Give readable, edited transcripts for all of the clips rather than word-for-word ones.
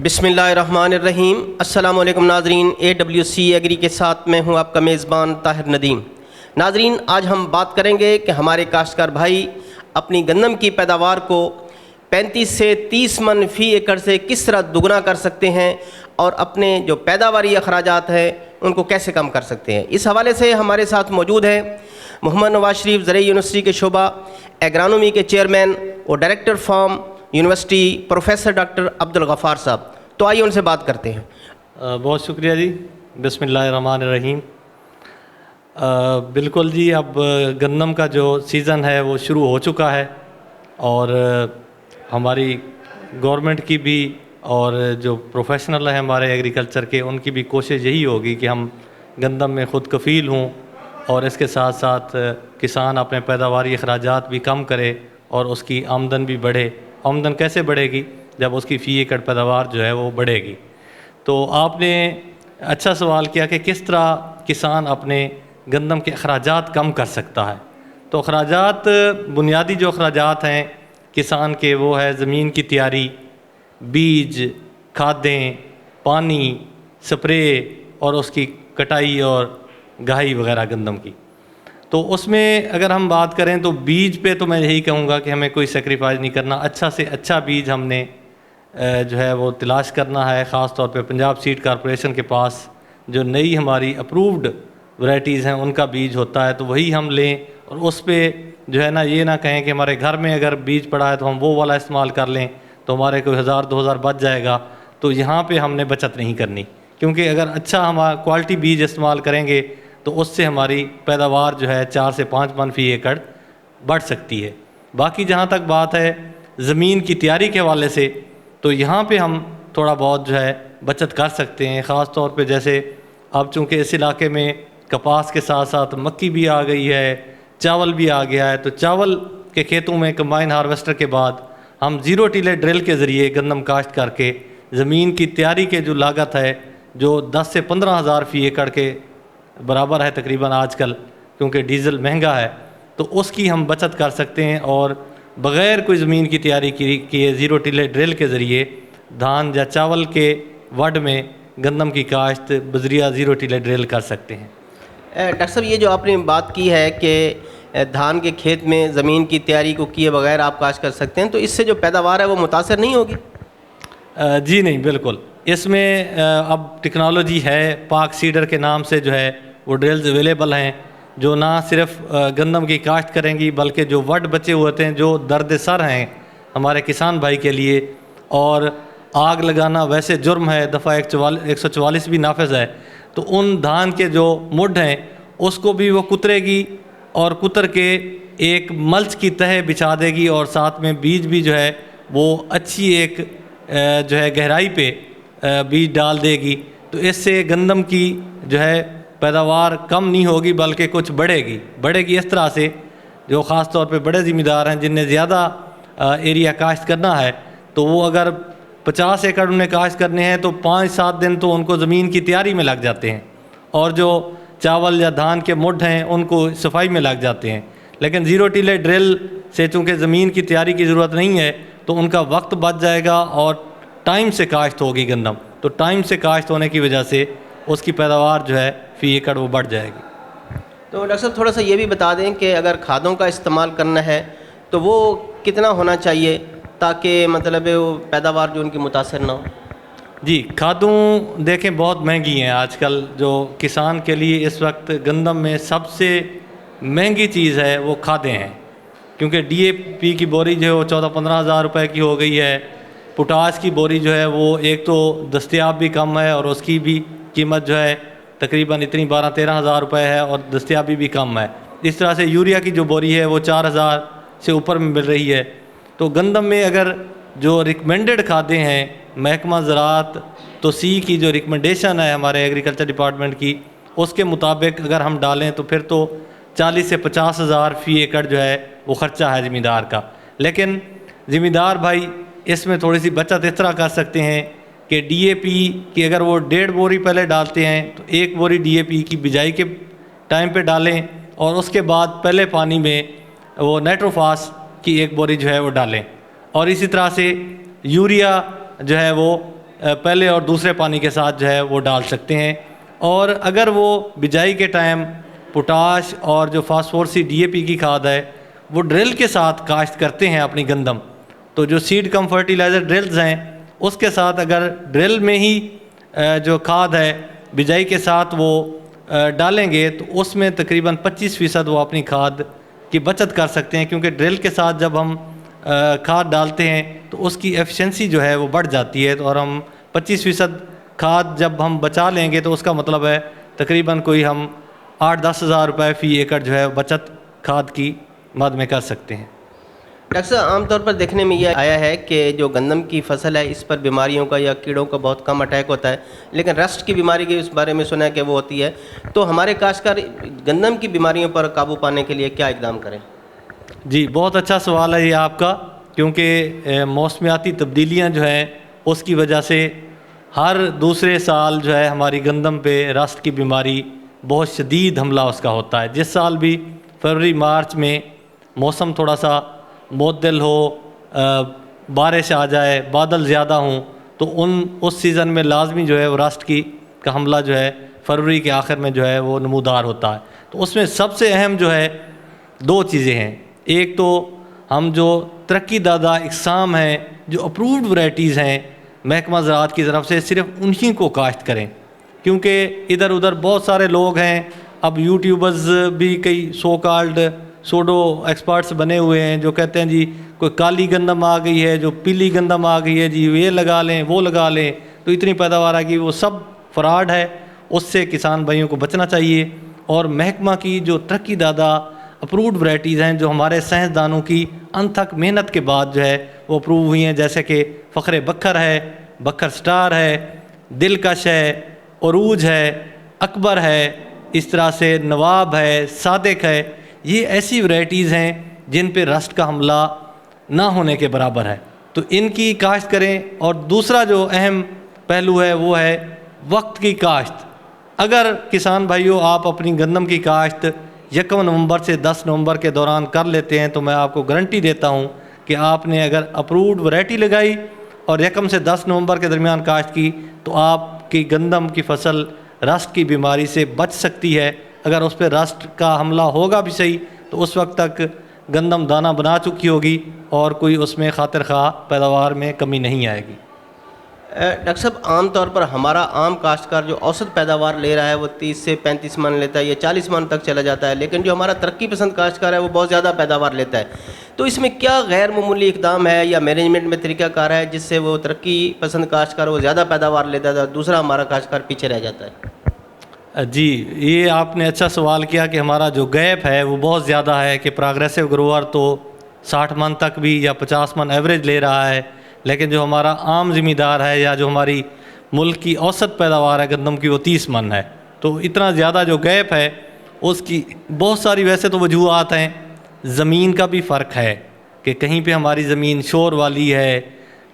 بسم اللہ الرحمن الرحیم۔ السلام علیکم ناظرین، AWC ایگری کے ساتھ میں ہوں آپ کا میزبان طاہر ندیم۔ ناظرین، آج ہم بات کریں گے کہ ہمارے کاشتکار بھائی اپنی گندم کی پیداوار کو 35 سے 30 من فی ایکڑ سے کس طرح دگنا کر سکتے ہیں اور اپنے جو پیداواری اخراجات ہیں ان کو کیسے کم کر سکتے ہیں۔ اس حوالے سے ہمارے ساتھ موجود ہیں محمد نواز شریف زرعی یونیورسٹی کے شعبہ ایگرانومی کے چیئرمین اور director farm university professor doctor Abdul Ghaffar صاحب۔ تو آئیے ان سے بات کرتے ہیں۔ بہت شکریہ جی۔ بسم اللہ الرحمن الرحیم۔ بالکل جی، اب گندم کا جو سیزن ہے وہ شروع ہو چکا ہے، اور ہماری گورنمنٹ کی بھی اور جو پروفیشنل ہیں ہمارے ایگریکلچر کے، ان کی بھی کوشش یہی ہوگی کہ ہم گندم میں خود کفیل ہوں، اور اس کے ساتھ ساتھ کسان اپنے پیداواری اخراجات بھی کم کرے اور اس کی آمدن بھی بڑھے۔ آمدن کیسے بڑھے گی؟ جب اس کی فی ایکڑ پیداوار جو ہے وہ بڑھے گی۔ تو آپ نے اچھا سوال کیا کہ کس طرح کسان اپنے گندم کے اخراجات کم کر سکتا ہے۔ تو اخراجات، بنیادی جو اخراجات ہیں کسان کے، وہ ہے زمین کی تیاری، بیج، کھادیں، پانی، سپرے اور اس کی کٹائی اور گہائی وغیرہ گندم کی۔ تو اس میں اگر ہم بات کریں تو بیج پہ تو میں یہی کہوں گا کہ ہمیں کوئی سیکریفائز نہیں کرنا۔ اچھا سے اچھا بیج ہم نے جو ہے وہ تلاش کرنا ہے، خاص طور پہ پنجاب سیڈ کارپوریشن کے پاس جو نئی ہماری اپرووڈ ورائٹیز ہیں ان کا بیج ہوتا ہے، تو وہی ہم لیں، اور اس پہ جو ہے نا یہ نہ کہیں کہ ہمارے گھر میں اگر بیج پڑا ہے تو ہم وہ والا استعمال کر لیں تو ہمارے کوئی 1000-2000 بچ جائے گا۔ تو یہاں پہ ہم نے بچت نہیں کرنی، کیونکہ اگر اچھا ہم کوالٹی بیج استعمال کریں گے تو اس سے ہماری پیداوار جو ہے 4 سے 5 من فی ایکڑ بڑھ سکتی ہے۔ باقی جہاں تک بات ہے زمین کی تیاری کے حوالے سے، تو یہاں پہ ہم تھوڑا بہت جو ہے بچت کر سکتے ہیں، خاص طور پہ جیسے اب چونکہ اس علاقے میں کپاس کے ساتھ ساتھ مکی بھی آ گئی ہے، چاول بھی آ گیا ہے، تو چاول کے کھیتوں میں کمبائن ہارویسٹر کے بعد ہم زیرو ٹیلے ڈرل کے ذریعے گندم کاشت کر کے زمین کی تیاری کے جو لاگت ہے جو 10 سے 15 ہزار فی ایکڑ کے برابر ہے تقریباً آج کل، کیونکہ ڈیزل مہنگا ہے، تو اس کی ہم بچت کر سکتے ہیں، اور بغیر کوئی زمین کی تیاری کیے زیرو ٹیلے ڈرل کے ذریعے دھان یا چاول کے وڈ میں گندم کی کاشت بذریعہ زیرو ٹیلے ڈرل کر سکتے ہیں۔ ڈاکٹر صاحب، یہ جو آپ نے بات کی ہے کہ دھان کے کھیت میں زمین کی تیاری کو کیے بغیر آپ کاشت کر سکتے ہیں، تو اس سے جو پیداوار ہے وہ متاثر نہیں ہوگی؟ جی نہیں، بالکل۔ اس میں اب ٹیکنالوجی ہے، پاک سیڈر کے نام سے جو ہے وہ ڈرلز اویلیبل ہیں، جو نہ صرف گندم کی کاشت کریں گی بلکہ جو وڈ بچے ہوتے ہیں جو درد سر ہیں ہمارے کسان بھائی کے لیے، اور آگ لگانا ویسے جرم ہے، دفعہ 144 بھی نافذ ہے، تو ان دھان کے جو مڈ ہیں اس کو بھی وہ کترے گی، اور کتر کے ایک ملچ کی تہ بچھا دے گی، اور ساتھ میں بیج بھی جو ہے وہ اچھی ایک جو ہے گہرائی پہ بیج ڈال دے گی۔ تو اس سے گندم کی جو ہے پیداوار کم نہیں ہوگی بلکہ کچھ بڑھے گی اس طرح سے، جو خاص طور پہ بڑے ذمہ دار ہیں جن نے زیادہ ایریا کاشت کرنا ہے، تو وہ اگر 50 ایکڑ انہیں کاشت کرنے ہیں تو 5-7 دن تو ان کو زمین کی تیاری میں لگ جاتے ہیں، اور جو چاول یا دھان کے مڈ ہیں ان کو صفائی میں لگ جاتے ہیں۔ لیکن زیرو ٹیلے ڈرل سے چونکہ زمین کی تیاری کی ضرورت نہیں ہے تو ان کا وقت بچ جائے گا، اور ٹائم سے کاشت ہوگی گندم، تو ٹائم سے کاشت ہونے کی وجہ سے اس کی پیداوار جو ہے فی ایکڑ وہ بڑھ جائے گی۔ تو ڈاکٹر صاحب تھوڑا سا یہ بھی بتا دیں کہ اگر کھادوں کا استعمال کرنا ہے تو وہ کتنا ہونا چاہیے تاکہ مطلب وہ پیداوار جو ان کی متاثر نہ ہو؟ جی، کھادوں دیکھیں بہت مہنگی ہیں آج کل، جو کسان کے لیے اس وقت گندم میں سب سے مہنگی چیز ہے وہ کھادیں ہیں، کیونکہ DAP کی بوری جو ہے وہ 14-15 ہزار روپے کی ہو گئی ہے، پوٹاش کی بوری جو ہے وہ ایک تو دستیاب بھی کم ہے اور اس کی بھی قیمت جو ہے تقریباً اتنی 12-13 ہزار روپے ہے، اور دستیابی بھی کم ہے۔ اس طرح سے یوریا کی جو بوری ہے وہ 4000 سے اوپر میں مل رہی ہے۔ تو گندم میں اگر جو ریکمینڈڈ کھادیں ہیں محکمہ زراعت توسیع کی جو ریکمنڈیشن ہے ہمارے ایگریکلچر ڈپارٹمنٹ کی، اس کے مطابق اگر ہم ڈالیں تو پھر تو 40 سے 50 ہزار فی ایکڑ جو ہے وہ خرچہ ہے ذمہ دار کا۔ لیکن ذمہ دار بھائی اس میں تھوڑی سی بچت اس طرح کر سکتے ہیں کہ DAP کی اگر وہ 1.5 بوری پہلے ڈالتے ہیں تو 1 بوری DAP کی بجائی کے ٹائم پہ ڈالیں، اور اس کے بعد پہلے پانی میں وہ نائٹروفاس کی 1 بوری جو ہے وہ ڈالیں، اور اسی طرح سے یوریا جو ہے وہ پہلے اور دوسرے پانی کے ساتھ جو ہے وہ ڈال سکتے ہیں. اور اگر وہ بجائی کے ٹائم پوٹاش اور جو فاسفورسی ڈی اے پی کی کھاد ہے وہ ڈرل کے ساتھ کاشت کرتے ہیں اپنی گندم, تو جو سیڈ کم فرٹیلائزر ڈرلز ہیں اس کے ساتھ اگر ڈرل میں ہی جو کھاد ہے بجائی کے ساتھ وہ ڈالیں گے تو اس میں تقریباً 25% وہ اپنی کھاد کی بچت کر سکتے ہیں, کیونکہ ڈرل کے ساتھ جب ہم کھاد ڈالتے ہیں تو اس کی ایفیشنسی جو ہے وہ بڑھ جاتی ہے, تو اور ہم 25% کھاد جب ہم بچا لیں گے تو اس کا مطلب ہے تقریباً کوئی ہم 8-10 ہزار روپے فی ایکڑ جو ہے بچت کھاد کی مد میں کر سکتے ہیں. ڈاکٹر صاحب عام طور پر دیکھنے میں یہ آیا ہے کہ جو گندم کی فصل ہے اس پر بیماریوں کا یا کیڑوں کا بہت کم اٹیک ہوتا ہے, لیکن رسٹ کی بیماری کے اس بارے میں سنا ہے کہ وہ ہوتی ہے, تو ہمارے کاشتکار گندم کی بیماریوں پر قابو پانے کے لیے کیا اقدام کریں؟ جی بہت اچھا سوال ہے یہ آپ کا, کیونکہ موسمیاتی تبدیلیاں جو ہیں اس کی وجہ سے ہر دوسرے سال جو ہے ہماری گندم پہ رسٹ کی بیماری بہت شدید حملہ اس کا ہوتا ہے. جس سال بھی فروری مارچ میں موسم تھوڑا سا معتدل ہو, بارش آ جائے, بادل زیادہ ہوں, تو اس سیزن میں لازمی جو ہے وہ رسٹ کا حملہ جو ہے فروری کے آخر میں جو ہے وہ نمودار ہوتا ہے. تو اس میں سب سے اہم جو ہے 2 چیزیں ہیں. ایک تو ہم جو ترقی دادہ اقسام ہیں جو اپرووڈ ورائٹیز ہیں محکمہ زراعت کی طرف سے, صرف انہی کو کاشت کریں, کیونکہ ادھر ادھر بہت سارے لوگ ہیں, اب یوٹیوبرز بھی کئی سو کالڈ سوڈو ایکسپرٹس بنے ہوئے ہیں جو کہتے ہیں جی کوئی کالی گندم آ گئی ہے, جو پیلی گندم آ گئی ہے, جی یہ لگا لیں وہ لگا لیں تو اتنی پیداوار آ گئی. وہ سب فراڈ ہے, اس سے کسان بھائیوں کو بچنا چاہیے. اور محکمہ کی جو ترقی دادہ اپرووڈ ورائٹیز ہیں جو ہمارے سائنسدانوں کی انتھک محنت کے بعد جو ہے وہ اپروو ہوئی ہیں, جیسے کہ فخر بکھر ہے, بکھر سٹار ہے, دلکش ہے, عروج ہے, اکبر ہے, اس طرح سے نواب ہے, صادق ہے, یہ ایسی ورائٹیز ہیں جن پہ رسٹ کا حملہ نہ ہونے کے برابر ہے, تو ان کی کاشت کریں. اور دوسرا جو اہم پہلو ہے وہ ہے وقت کی کاشت. اگر کسان بھائیوں آپ اپنی گندم کی کاشت 1 نومبر سے 10 نومبر کے دوران کر لیتے ہیں تو میں آپ کو گارنٹی دیتا ہوں کہ آپ نے اگر اپرووڈ ورائٹی لگائی اور 1 سے 10 نومبر کے درمیان کاشت کی تو آپ کی گندم کی فصل رسٹ کی بیماری سے بچ سکتی ہے. اگر اس پہ رسٹ کا حملہ ہوگا بھی صحیح تو اس وقت تک گندم دانہ بنا چکی ہوگی اور کوئی اس میں خاطر خواہ پیداوار میں کمی نہیں آئے گی. ڈاکٹر صاحب عام طور پر ہمارا عام کاشتکار جو اوسط پیداوار لے رہا ہے وہ 30 سے 35 من لیتا ہے یا 40 من تک چلا جاتا ہے, لیکن جو ہمارا ترقی پسند کاشتکار ہے وہ بہت زیادہ پیداوار لیتا ہے. تو اس میں کیا غیر معمولی اقدام ہے یا مینجمنٹ میں طریقہ کار ہے جس سے وہ ترقی پسند کاشتکار وہ زیادہ پیداوار لیتا ہے, دوسرا ہمارا کاشتکار پیچھے رہ جاتا ہے؟ جی یہ آپ نے اچھا سوال کیا کہ ہمارا جو گیپ ہے وہ بہت زیادہ ہے کہ پروگریسو گروور تو 60 من تک بھی یا 50 من ایوریج لے رہا ہے, لیکن جو ہمارا عام ذمہ دار ہے یا جو ہماری ملک کی اوسط پیداوار ہے گندم کی وہ 30 من ہے. تو اتنا زیادہ جو گیپ ہے اس کی بہت ساری ویسے تو وجوہات ہیں. زمین کا بھی فرق ہے کہ کہیں پہ ہماری زمین شور والی ہے,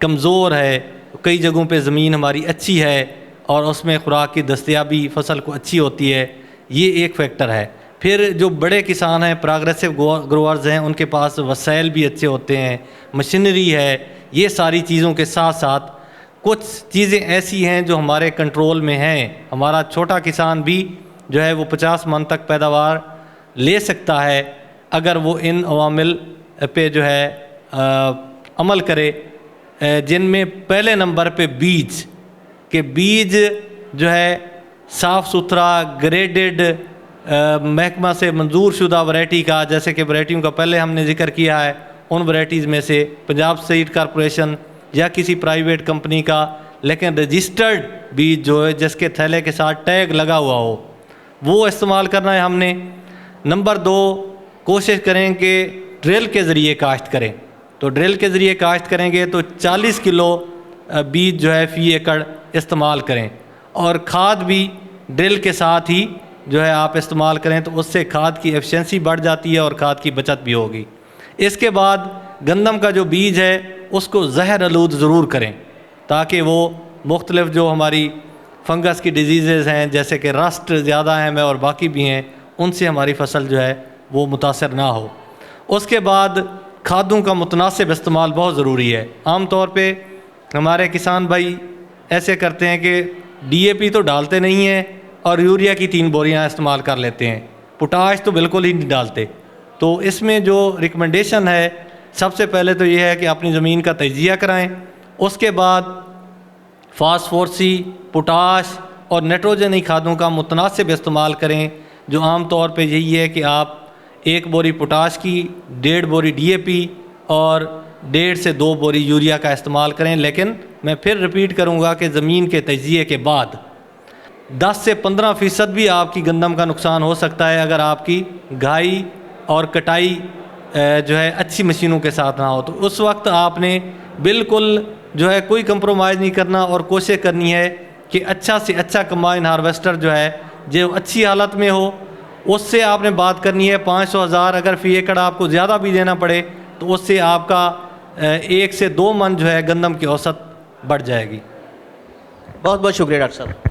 کمزور ہے, کئی جگہوں پہ زمین ہماری اچھی ہے اور اس میں خوراک کی دستیابی فصل کو اچھی ہوتی ہے, یہ ایک فیکٹر ہے. پھر جو بڑے کسان ہیں پروگریسو گروورز ہیں ان کے پاس وسائل بھی اچھے ہوتے ہیں, مشینری ہے, یہ ساری چیزوں کے ساتھ ساتھ کچھ چیزیں ایسی ہیں جو ہمارے کنٹرول میں ہیں. ہمارا چھوٹا کسان بھی جو ہے وہ 50 من تک پیداوار لے سکتا ہے اگر وہ ان عوامل پہ جو ہے عمل کرے, جن میں پہلے نمبر پہ بیج کہ بیج جو ہے صاف ستھرا گریڈڈ محکمہ سے منظور شدہ ورائٹی کا, جیسے کہ ورائٹیوں کا پہلے ہم نے ذکر کیا ہے, ان ورائٹیز میں سے پنجاب سیڈ کارپوریشن یا کسی پرائیویٹ کمپنی کا لیکن رجسٹرڈ بیج جو ہے جس کے تھیلے کے ساتھ ٹیگ لگا ہوا ہو وہ استعمال کرنا ہے ہم نے. نمبر 2 کوشش کریں کہ ڈرل کے ذریعے کاشت کریں. تو ڈرل کے ذریعے کاشت کریں گے تو 40 کلو بیج جو ہے فی ایکڑ استعمال کریں, اور کھاد بھی ڈرل کے ساتھ ہی جو ہے آپ استعمال کریں تو اس سے کھاد کی ایفیشنسی بڑھ جاتی ہے اور کھاد کی بچت بھی ہوگی. اس کے بعد گندم کا جو بیج ہے اس کو زہر آلود ضرور کریں تاکہ وہ مختلف جو ہماری فنگس کی ڈیزیزز ہیں جیسے کہ رسٹ زیادہ اہم ہے اور باقی بھی ہیں ان سے ہماری فصل جو ہے وہ متاثر نہ ہو. اس کے بعد کھادوں کا متناسب استعمال بہت ضروری ہے. عام طور پہ ہمارے کسان بھائی ایسے کرتے ہیں کہ ڈی اے پی تو ڈالتے نہیں ہیں اور یوریا کی 3 بوریاں استعمال کر لیتے ہیں، پوٹاش تو بالکل ہی نہیں ڈالتے۔ تو اس میں جو ریکمنڈیشن ہے سب سے پہلے تو یہ ہے کہ اپنی زمین کا تجزیہ کرائیں، اس کے بعد فاسفورسی، پوٹاش اور نائٹروجنی کھادوں کا متناسب استعمال کریں، جو عام طور پہ یہی ہے کہ آپ 1 بوری پوٹاش کی 1.5 بوری ڈی اے پی اور 1.5 سے 2 بوری یوریا کا استعمال کریں۔ لیکن میں پھر رپیٹ کروں گا کہ زمین کے تجزیے کے بعد 10 سے 15% بھی آپ کی گندم کا نقصان ہو سکتا ہے اگر آپ کی گھائی اور کٹائی جو ہے اچھی مشینوں کے ساتھ نہ ہو، تو اس وقت آپ نے بالکل جو ہے کوئی کمپرومائز نہیں کرنا اور کوشش کرنی ہے کہ اچھا سے اچھا کمبائن ہارویسٹر جو ہے جو اچھی حالت میں ہو، اس سے آپ نے بات کرنی ہے 500,000 اگر فی ایکڑ آپ کو زیادہ بھی دینا پڑے تو اس سے آپ کا 1 سے 2 من جو ہے گندم کی اوسط بڑھ جائے گی۔ بہت بہت شکریہ ڈاکٹر صاحب۔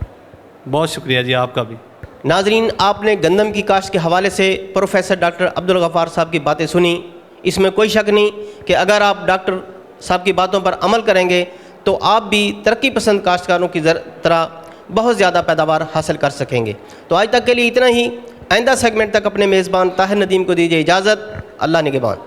بہت شکریہ جی آپ کا بھی۔ ناظرین، آپ نے گندم کی کاشت کے حوالے سے پروفیسر ڈاکٹر عبدالغفار صاحب کی باتیں سنی۔ اس میں کوئی شک نہیں کہ اگر آپ ڈاکٹر صاحب کی باتوں پر عمل کریں گے تو آپ بھی ترقی پسند کاشتکاروں کی طرح بہت زیادہ پیداوار حاصل کر سکیں گے۔ تو آج تک کے لیے اتنا ہی۔ آئندہ سیگمنٹ تک اپنے میزبان طاہر ندیم کو دیجیے اجازت۔ اللہ نگہبان۔